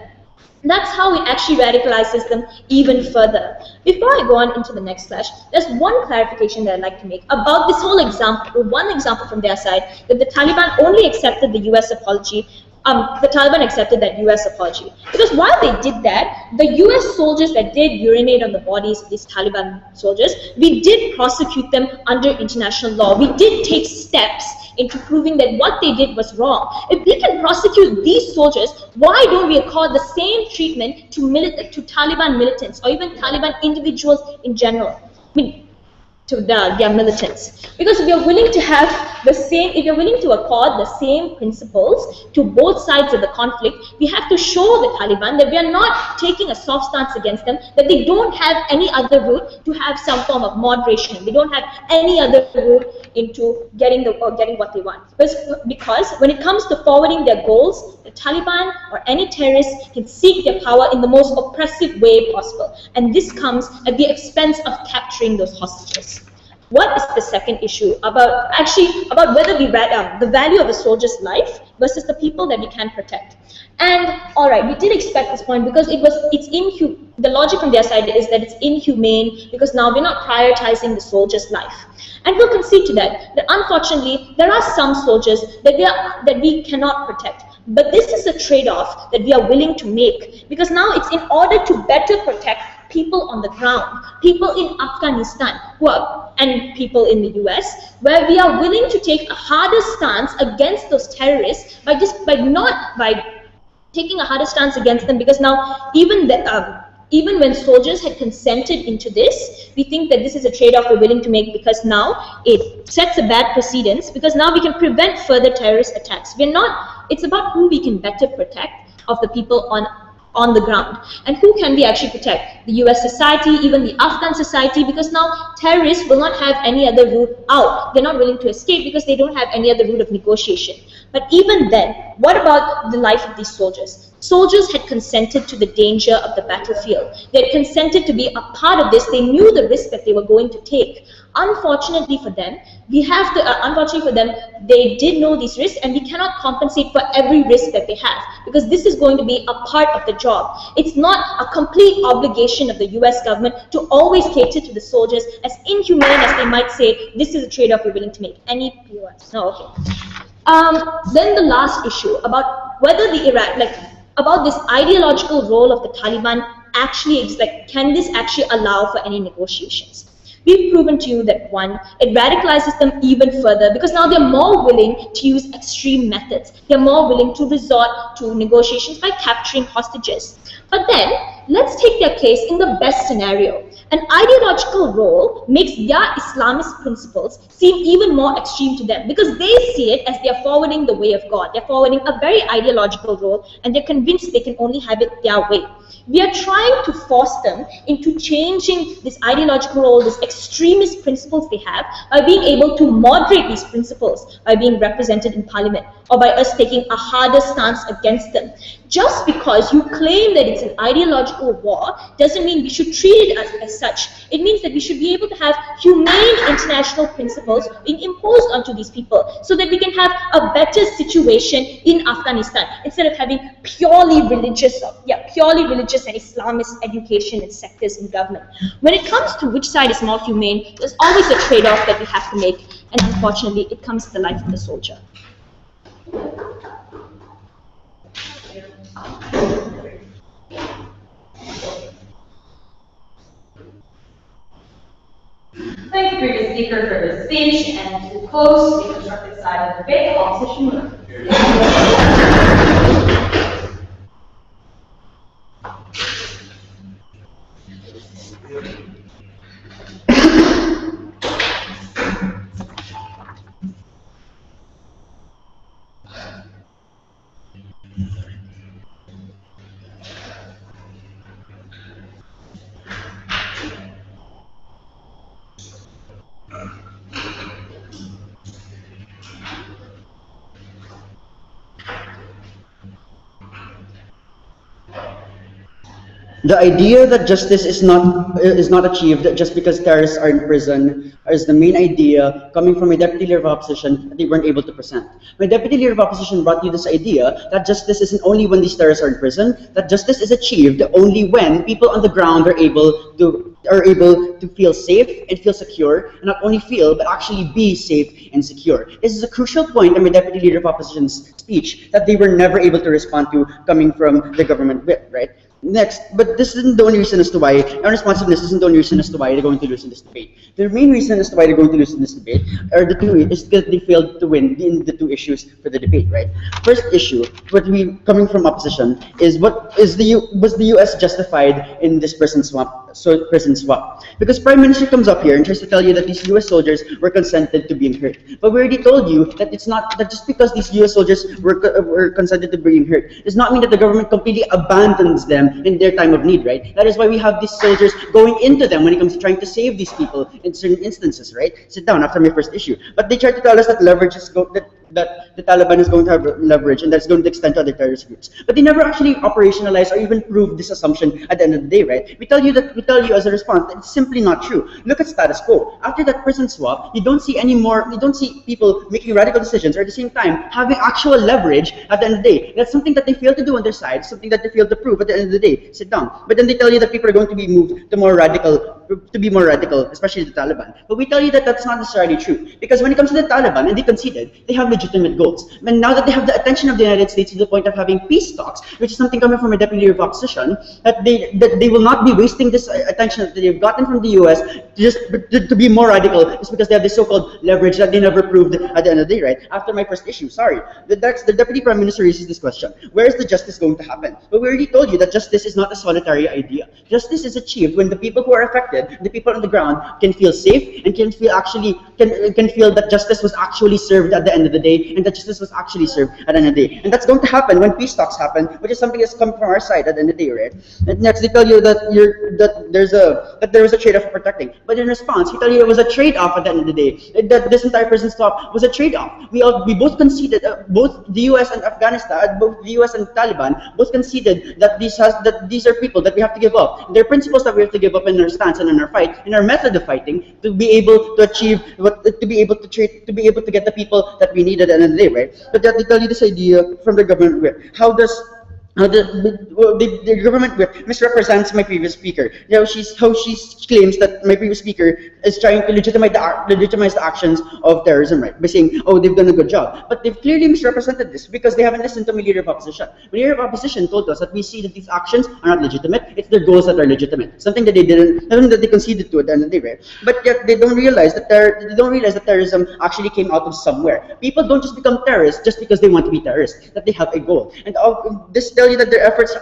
Speaker 5: That's how it actually radicalizes them even further. Before I go on into the next flash, there's one clarification that I'd like to make about this whole example, one example from their side, that the Taliban only accepted the US apology. The Taliban accepted that US apology. Because while they did that, the US soldiers that did urinate on the bodies of these Taliban soldiers, we did prosecute them under international law. We did take steps into proving that what they did was wrong. If we can prosecute these soldiers, why don't we accord the same treatment to Taliban militants, or even Taliban individuals in general? To their militants. Because if you're willing to have the same, if you're willing to accord the same principles to both sides of the conflict, we have to show the Taliban that we are not taking a soft stance against them, that they don't have any other route to have some form of moderation. They don't have any other route into getting what they want. Because when it comes to forwarding their goals, the Taliban or any terrorist can seek their power in the most oppressive way possible. And this comes at the expense of capturing those hostages. What is the second issue about whether we the value of a soldier's life versus the people that we can protect? And all right, we did expect this point because the logic from their side is that it's inhumane because now we're not prioritizing the soldier's life. And we'll concede to that unfortunately there are some soldiers that we cannot protect. But this is a trade-off that we are willing to make, because now it's in order to better protect people on the ground, people in Afghanistan and people in the US, where we are willing to take a harder stance against those terrorists by taking a harder stance against them, because now even when soldiers had consented into this, we think that this is a trade-off we're willing to make, because now it sets a bad precedence, because now we can prevent further terrorist attacks. It's about who we can better protect of the people on the ground. And who can we actually protect? The US society, even the Afghan society, because now terrorists will not have any other route out. They're not willing to escape because they don't have any other route of negotiation. But even then, what about the life of these soldiers? Soldiers had consented to the danger of the battlefield. They had consented to be a part of this. They knew the risk that they were going to take. Unfortunately for them, they did know these risks, and we cannot compensate for every risk that they have, because this is going to be a part of the job. It's not a complete obligation of the US government to always cater to the soldiers, as inhumane as they might say. This is a trade-off we're willing to make. Any POS? No, okay. Then the last issue about whether about this ideological role of the Taliban actually can this actually allow for any negotiations? We've proven to you that one, it radicalizes them even further, because now they're more willing to use extreme methods. They're more willing to resort to negotiations by capturing hostages. But then, let's take their case in the best scenario. An ideological role makes their Islamist principles seem even more extreme to them, because they see it as they're forwarding the way of God. They're forwarding a very ideological role, and they're convinced they can only have it their way. We are trying to force them into changing this ideological role, this extremist principles they have, by being able to moderate these principles by being represented in parliament. or by us taking a harder stance against them. Just because you claim that it's an ideological war doesn't mean we should treat it as such. It means that we should be able to have humane international principles being imposed onto these people so that we can have a better situation in Afghanistan instead of having purely religious and Islamist education and sectors in government. When it comes to which side is more humane, there's always a trade-off that we have to make, and unfortunately it comes to the life of the soldier.
Speaker 1: Thank you, previous speaker, for his speech, and to close the constructive side of the debate, the opposition leader.
Speaker 6: The idea that justice is not achieved just because terrorists are in prison is the main idea coming from a deputy leader of opposition that they weren't able to present. My deputy leader of opposition brought you this idea that justice isn't only when these terrorists are in prison, that justice is achieved only when people on the ground are able to feel safe and feel secure, and not only feel but actually be safe and secure. This is a crucial point in my deputy leader of opposition's speech that they were never able to respond to coming from the government whip, right? Next, but this isn't the only reason as to why, unresponsiveness isn't the only reason as to why they're going to lose in this debate. The main reason as to why they're going to lose in this debate are is that they failed to win in the two issues for the debate, right? First issue, coming from opposition, is was the US justified in this prison swap? Because Prime Minister comes up here and tries to tell you that these US soldiers were consented to being hurt. But we already told you that it's not, that just because these US soldiers were consented to being hurt does not mean that the government completely abandons them in their time of need, right? That is why we have these soldiers going into them when it comes to trying to save these people in certain instances, right? Sit down after my first issue. But they try to tell us that that the Taliban is going to have leverage and that's going to extend to other terrorist groups. But they never actually operationalize or even prove this assumption at the end of the day, right? We tell you as a response that it's simply not true. Look at status quo. After that prison swap, you don't see people making radical decisions or at the same time having actual leverage at the end of the day. That's something that they fail to do on their side, something that they fail to prove at the end of the day. Sit down. But then they tell you that people are going to be moved to be more radical, especially the Taliban. But we tell you that that's not necessarily true. Because when it comes to the Taliban, and they conceded, they have legitimate goals. And now that they have the attention of the United States to the point of having peace talks, which is something coming from a deputy leader of opposition, that they will not be wasting this attention that they've gotten from the US to be more radical, just because they have this so-called leverage that they never proved at the end of the day, right? After my first issue, the Deputy Prime Minister raises this question: where is the justice going to happen? But we already told you that justice is not a solitary idea. Justice is achieved when the people who are affected, the people on the ground, can feel safe and can feel that justice was actually served at the end of the day, and that justice was actually served at the end of the day. And that's going to happen when peace talks happen, which is something that's coming from our side at the end of the day, right? And next, they tell you that there was a trade-off for protecting. But in response, we tell you it was a trade-off at the end of the day. That this entire prison swap was a trade-off. We both conceded, both the US and Afghanistan, both the US and Taliban, both conceded that these are people that we have to give up. There are principles that we have to give up in our stance and in our fight, in our method of fighting, to be able to achieve to be able to get the people that we need at the end of the day, right? But they tell you this idea from the government where the government misrepresents my previous speaker. How she claims that my previous speaker is trying to legitimize the actions of terrorism, right? By saying, oh, they've done a good job. But they've clearly misrepresented this because they haven't listened to my leader of opposition. My leader of opposition told us that we see that these actions are not legitimate. It's their goals that are legitimate. Something that they conceded to at the end of the day, right? But yet they don't realize that terrorism actually came out of somewhere. People don't just become terrorists just because they want to be terrorists. That they have a goal. And this tell you that their efforts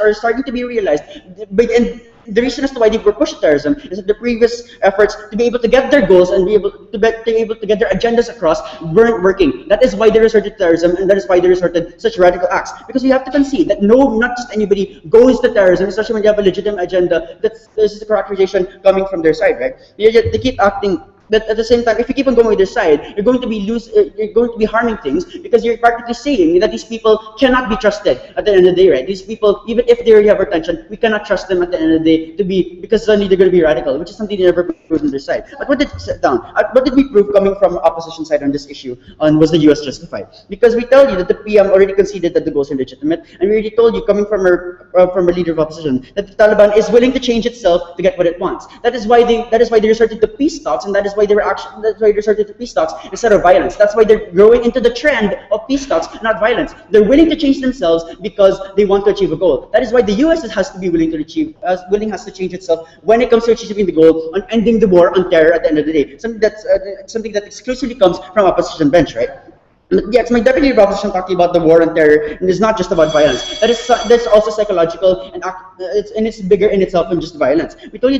Speaker 6: are starting to be realized. And the reason as to why they were pushed to terrorism is that the previous efforts to be able to get their goals and be able to get their agendas across weren't working. That is why they resorted to terrorism, and that is why they resorted to such radical acts. Because you have to concede that not just anybody goes to terrorism, especially when you have a legitimate agenda. This is a characterization coming from their side, right? They keep acting But at the same time, if you keep on going with this side, you're going to be harming things because you're practically saying that these people cannot be trusted at the end of the day, right? These people, even if they already have our attention, we cannot trust them at the end of the day because suddenly they're going to be radical, which is something they never proved on their side. But what did we prove coming from opposition side on this issue was the US justified? Because we tell you that the PM already conceded that the goals are legitimate, and we already told you coming from a leader of opposition that the Taliban is willing to change itself to get what it wants. That is why they resorted to peace talks, and that is why they resorted to peace talks instead of violence. That's why they're growing into the trend of peace talks, not violence. They're willing to change themselves because they want to achieve a goal. That is why the US has to be willing to change itself when it comes to achieving the goal on ending the war on terror at the end of the day. Something that exclusively comes from opposition bench, right? Yes, my deputy leader of opposition talking about the war on terror, and it's not just about violence. That's also psychological, and it's bigger in itself than just violence. We told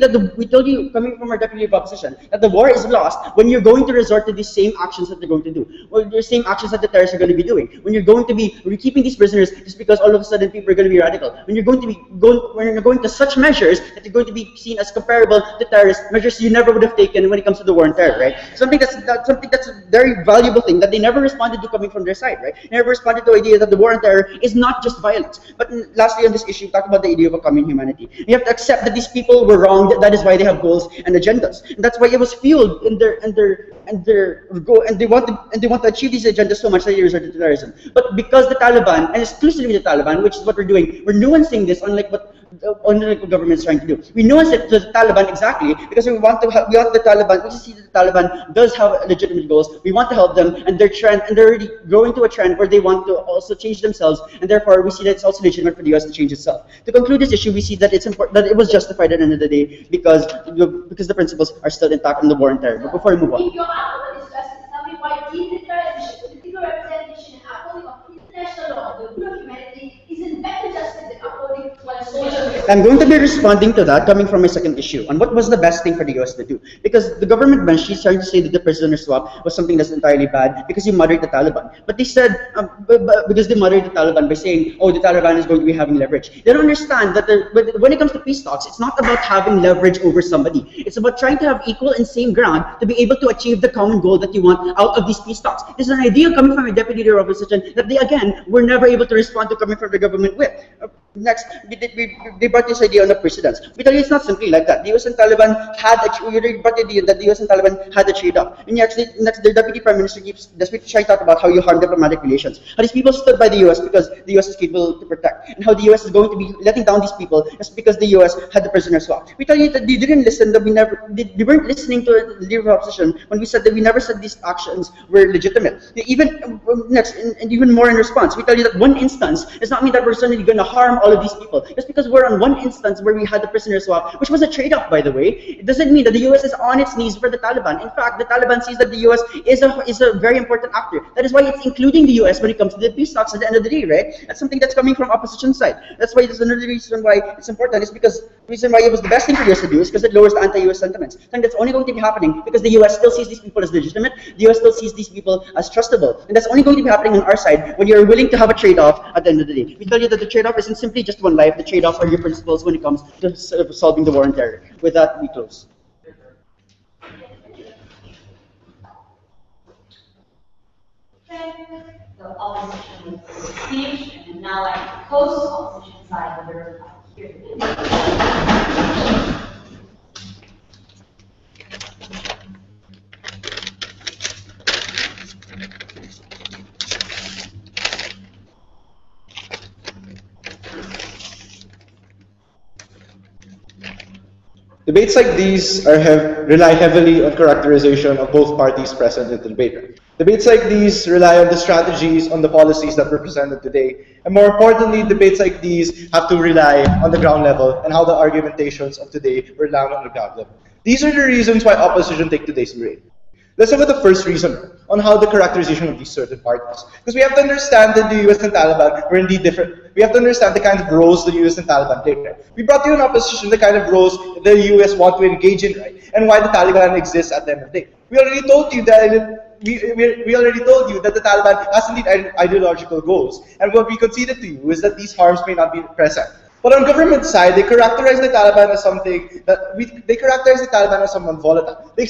Speaker 6: you coming from our deputy leader of opposition that the war is lost when you're going to resort to these same actions that they're going to do, or the same actions that the terrorists are going to be doing. When you're going to be keeping these prisoners just because all of a sudden people are going to be radical. When you're going to such measures that are going to be seen as comparable to terrorist measures you never would have taken when it comes to the war on terror, right? Something that's a very valuable thing that they never responded to coming from their side, right? They never responded to the idea that the war on terror is not just violence. But lastly on this issue, talk about the idea of a common humanity. You have to accept that these people were wronged. That is why they have goals and agendas. And that's why it was fueled in their goal, and they want to achieve these agendas so much that they resorted to terrorism. But because the Taliban, and exclusively the Taliban, which is what we're doing, we're nuancing this unlike what the government is trying to do. We nuance it to the Taliban exactly because we want the Taliban. We see that the Taliban does have legitimate goals. We want to help them, and they're already growing to a trend where they want to also change themselves, and therefore we see that it's also legitimate for the US to change itself. To conclude this issue, we see that it's important that it was justified at the end of the day because the principles are still intact in the war on terror. But before we move on.
Speaker 7: If your argument is justice, tell me why demilitarization, political representation, and upholding of international law, the rule of humanity, isn't better justice than upholding one's social.
Speaker 6: I'm going to be responding to that coming from my second issue on what was the best thing for the US to do. Because the government bench, she's trying to say that the prisoner swap was something that's entirely bad because you moderate the Taliban. But they said, because they moderate the Taliban by saying, oh, the Taliban is going to be having leverage. They don't understand that when it comes to peace talks, it's not about having leverage over somebody. It's about trying to have equal and same ground to be able to achieve the common goal that you want out of these peace talks. This is an idea coming from a deputy leader of opposition that they, again, were never able to respond to coming from the government with. Next, they brought this idea on the precedents. We tell you it's not simply like that. The US and Taliban we brought the idea that the US and Taliban had a trade-off. And actually, next, the Deputy Prime Minister keeps trying to talk about how you harm diplomatic relations. How these people stood by the US because the US is capable to protect. And how the US is going to be letting down these people just because the US had the prisoner swap. We tell you that they didn't listen, that they weren't listening to the leader of opposition when we said that we never said these actions were legitimate. Even next, and even more in response, we tell you that one instance does not mean that we're suddenly going to harm all of these people. Just because we're on one instance where we had the prisoner swap, which was a trade-off, by the way, it doesn't mean that the US is on its knees for the Taliban. In fact, the Taliban sees that the US is a very important actor. That is why it's including the US when it comes to the peace talks at the end of the day, right? That's something that's coming from opposition side. That's why there's another reason why it's important is because the reason why it was the best thing for the US to do is because it lowers the anti-US sentiments. Something that's only going to be happening because the US still sees these people as legitimate, the US still sees these people as trustable. And that's only going to be happening on our side when you're willing to have a trade-off at the end of the day. We tell you that the trade-off isn't simply just one life, the trade-offs are your principles when it comes to solving the war on terror. With that, we close.
Speaker 1: The opposition speech, and now I propose opposition side of the reply. Here.
Speaker 4: Debates like these rely heavily on characterization of both parties present in the debate. Debates like these rely on the strategies, on the policies that were presented today. And more importantly, debates like these have to rely on the ground level and how the argumentations of today were landed on the ground level. These are the reasons why opposition take today's debate. Let's look at the first reason on how the characterization of these certain parties. Because we have to understand that the US and Taliban were indeed different. We have to understand the kind of roles the US and Taliban played. Right? We brought you in opposition the kind of roles the US want to engage in, right? And why the Taliban exists at the end of the day. We already told you that we already told you that the Taliban has indeed ideological goals. And what we conceded to you is that these harms may not be present. But on government side, they characterize the Taliban as something that they characterize the Taliban as someone volatile. They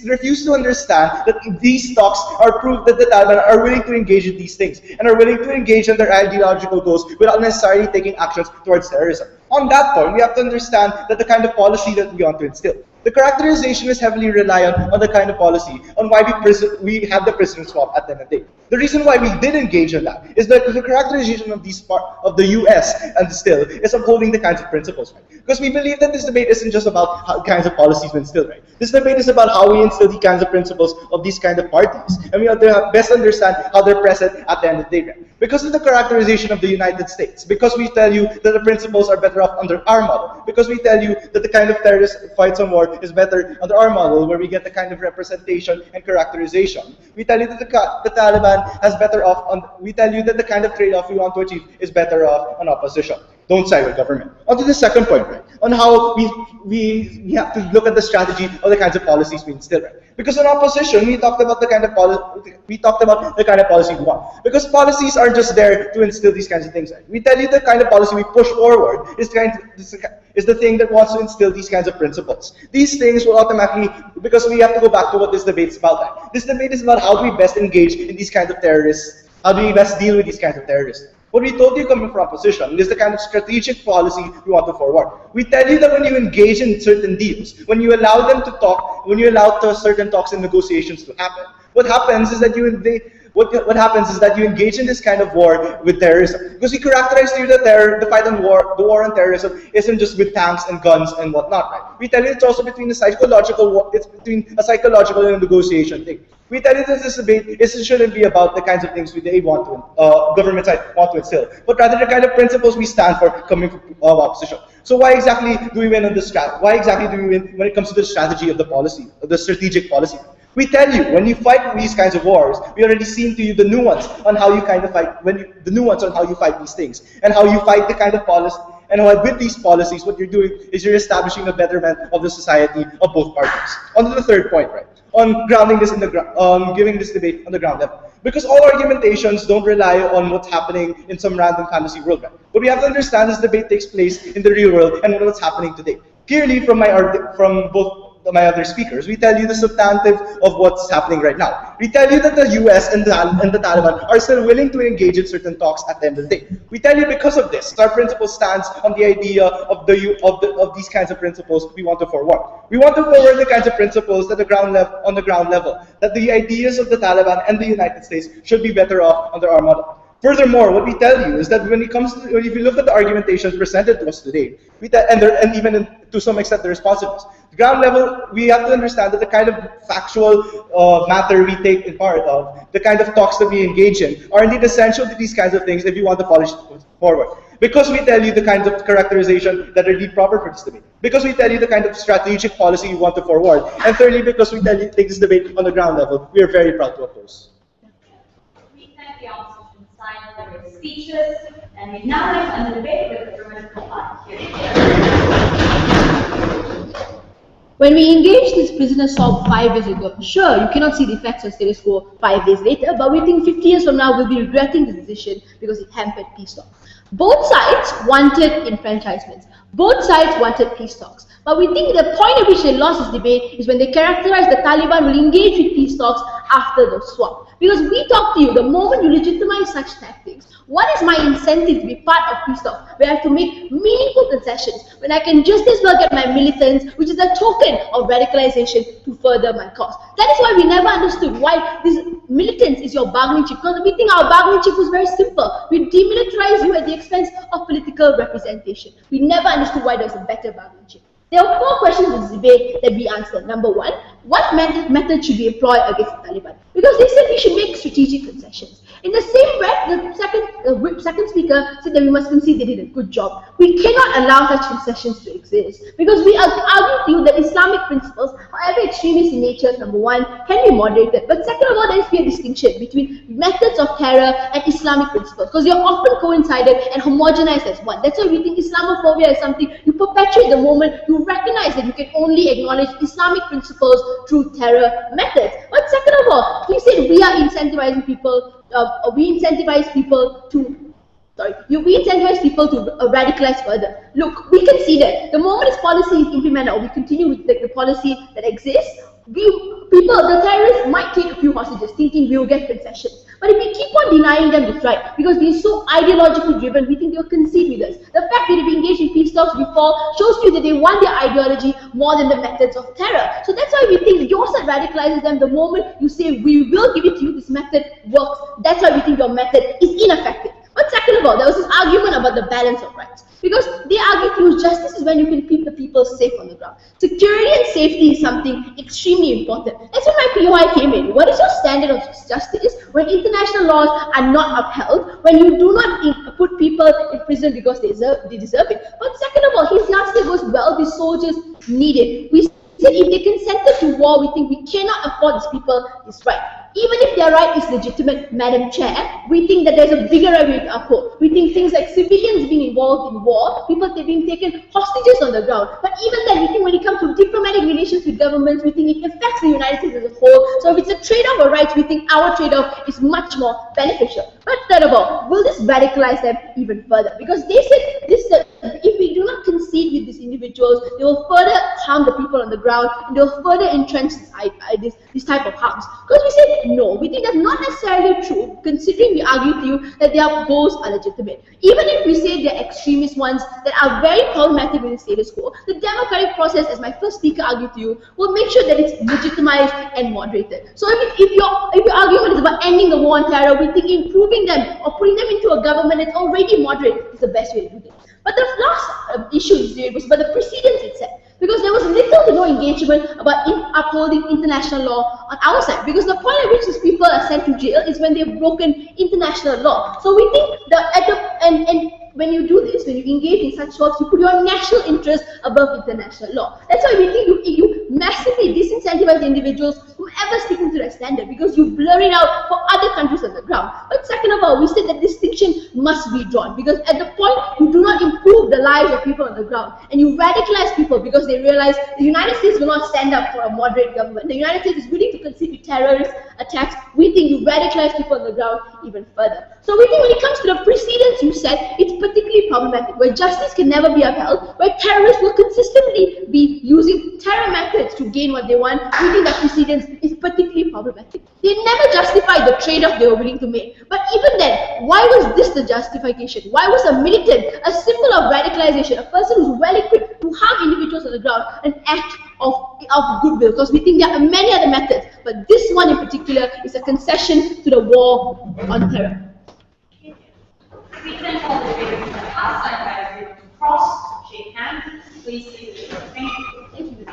Speaker 4: refuse to understand that these talks are proof that the Taliban are willing to engage in these things and are willing to engage in their ideological goals without necessarily taking actions towards terrorism. On that point, we have to understand that the kind of policy that we want to instill. The characterization is heavily reliant on the kind of policy, on why we have the prisoner swap at the end of the day. The reason why we did engage in that is that the characterization of the US and still is upholding the kinds of principles, right? Because we believe that this debate isn't just about how kinds of policies we instill, right? This debate is about how we instill the kinds of principles of these kind of parties, and we have to best understand how they're present at the end of the day, right? Because of the characterization of the United States, because we tell you that the principles are better off under our model, because we tell you that the kind of terrorist fights on war is better under our model, where we get the kind of representation and characterization. We tell you that the Taliban has better off we tell you that the kind of trade-off we want to achieve is better off on opposition. Don't side with government. On to the second point, right? On how we have to look at the strategy of the kinds of policies we instill, right? Because in opposition, we talked about the kind of policy we want. Because policies aren't just there to instill these kinds of things, right? We tell you the kind of policy we push forward is the thing that wants to instill these kinds of principles. These things will automatically, because we have to go back to what this debate is about. Right? This debate is about how do we best engage in these kinds of terrorists, how do we best deal with these kinds of terrorists. What we told you coming from opposition is the kind of strategic policy we want to forward. We tell you that when you engage in certain deals, when you allow them to talk, when you allow certain talks and negotiations to happen, what happens is that what happens is that you engage in this kind of war with terrorism. Because we characterize to you that the fight on war, the war on terrorism, isn't just with tanks and guns and whatnot, right? We tell you it's also between a psychological war, it's between a psychological and a negotiation thing. We tell you that this debate shouldn't be about the kinds of things they want to, government side want to instill, but rather the kind of principles we stand for coming from opposition. So why exactly do we win on this strategy? Why exactly do we win when it comes to the strategy of the policy, of the strategic policy? We tell you, when you fight these kinds of wars, we already seen to you the nuance on how you kind of fight, the nuance on how you fight these things, and how you fight the kind of policy, and with these policies, what you're doing is you're establishing a betterment of the society of both parties. On to the third point, right? On grounding this in the giving this debate on the ground level. Because all argumentations don't rely on what's happening in some random fantasy world, right? What we have to understand is debate takes place in the real world and what's happening today. Clearly, from both my other speakers, we tell you the substantive of what's happening right now. We tell you that the US and the Taliban are still willing to engage in certain talks at the end of the day. We tell you because of this, our principle stands on the idea of these kinds of principles we want to forward. We want to forward the kinds of principles that on the ground level, that the ideas of the Taliban and the United States should be better off under our model. Furthermore, what we tell you is that if you look at the argumentations presented to us today, and even to some extent the responsiveness, the ground level, we have to understand that the kind of factual matter we take in part of, the kind of talks that we engage in, are indeed essential to these kinds of things if you want to polish forward. Because we tell you the kinds of characterization that are indeed proper for this debate. Because we tell you the kind of strategic policy you want to forward. And thirdly, because we tell you take this debate on the ground level, we are very proud to oppose.
Speaker 1: We thank the opposition side for their speeches, and we now like to end the debate with the government
Speaker 2: When we engaged this prisoner swap 5 years ago, sure, you cannot see the effects of status quo 5 days later, but we think 50 years from now we'll be regretting this decision because it hampered peace talks. Both sides wanted enfranchisements. Both sides wanted peace talks. But we think the point at which they lost this debate is when they characterize the Taliban will engage with peace talks after the swap. Because we talk to you, the moment you legitimize such tactics, what is my incentive to be part of peace talks, where I have to make meaningful concessions, when I can just as well get my militants, which is a token of radicalization, to further my cause. That is why we never understood why this militants is your bargaining chip, because we think our bargaining chip was very simple. We demilitarize you at the expense of political representation. We never understood why there was a better bargaining chip. There are 4 questions in this debate that we answered. Number 1, what method should we employ against the Taliban? Because they said we should make strategic concessions. In the same breath, the second speaker said that we must concede they did a good job. We cannot allow such concessions to exist because we argue to you that Islamic principles, however extremist in nature, number 1, can be moderated. But second of all, there is to be a distinction between methods of terror and Islamic principles because they are often coincided and homogenized as one. That's why we think Islamophobia is something you perpetuate the moment you recognize that you can only acknowledge Islamic principles through terror methods. But second of all, he said we are incentivizing people, we incentivize people to we incentivize people to radicalize further. Look, we can see that the moment this policy is implemented, or we continue with the policy that exists, the terrorists might take a few hostages, thinking we will get concessions. But if we keep on denying them this right, because they're so ideologically driven, we think they'll concede with us. The fact that they've engaged in peace talks before shows you that they want their ideology more than the methods of terror. So that's why we think that your side radicalizes them the moment you say, we will give it to you, this method works. That's why we think your method is ineffective. But second of all, there was this argument about the balance of rights. Because they argue to use justice is when you can keep the people safe on the ground. Security and safety is something extremely important. That's when my POI came in. What is your standard of justice when international laws are not upheld, when you do not put people in prison because they deserve it? But second of all, his yardstick goes, well, the soldiers need it. We said if they consented to war, we think we cannot afford these people this right. Even if their right is legitimate, Madam Chair, we think that there's a bigger right we to uphold. We think things like civilians being involved in war, people being taken hostages on the ground. But even then, we think when it comes to diplomatic relations with governments, we think it affects the United States as a whole. So if it's a trade-off of rights, we think our trade-off is much more beneficial. But third of all, will this radicalize them even further? Because they said this, if we do not concede with these individuals, they will further harm the people on the ground, and they will further entrench this type of harms. Because we said no, we think that's not necessarily true, considering we argue to you that their goals are legitimate. Even if we say they're extremist ones that are very problematic with the status quo, the democratic process, as my first speaker argued to you, will make sure that it's legitimized and moderated. So if your argument is about ending the war on terror, we think improving them or putting them into a government that's already moderate is the best way to do this. But the last issue was about the precedents itself. Because there was little to no engagement about upholding international law on our side. Because the point at which these people are sent to jail is when they've broken international law. So we think that when you do this, when you engage in such talks, you put your national interest above international law. That's why we think you massively disincentivize individuals from ever sticking to that standard, because you blur it out for other countries on the ground. But second of all, we said that distinction must be drawn, because at the point you do not improve the lives of people on the ground, and you radicalize people because they realize the United States will not stand up for a moderate government. The United States is willing to concede to terrorist attacks. We think you radicalize people on the ground even further. So we think when it comes to the precedents you said, it's particularly problematic, where justice can never be upheld, where terrorists will consistently be using terror methods to gain what they want. We think that precedents is particularly problematic. They never justified the trade-off they were willing to make. But even then, why was this the justification? Why was a militant a symbol of radicalization, a person who's well-equipped to harm individuals on the ground, an act of goodwill? Because we think there are many other methods, but this one in particular is a concession to the war on terror.
Speaker 1: We can call the debaters to the outside by agreement to cross, shake hands. Please leave the room. Thank you.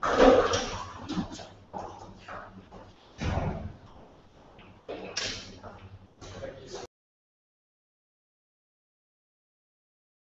Speaker 1: Thank you.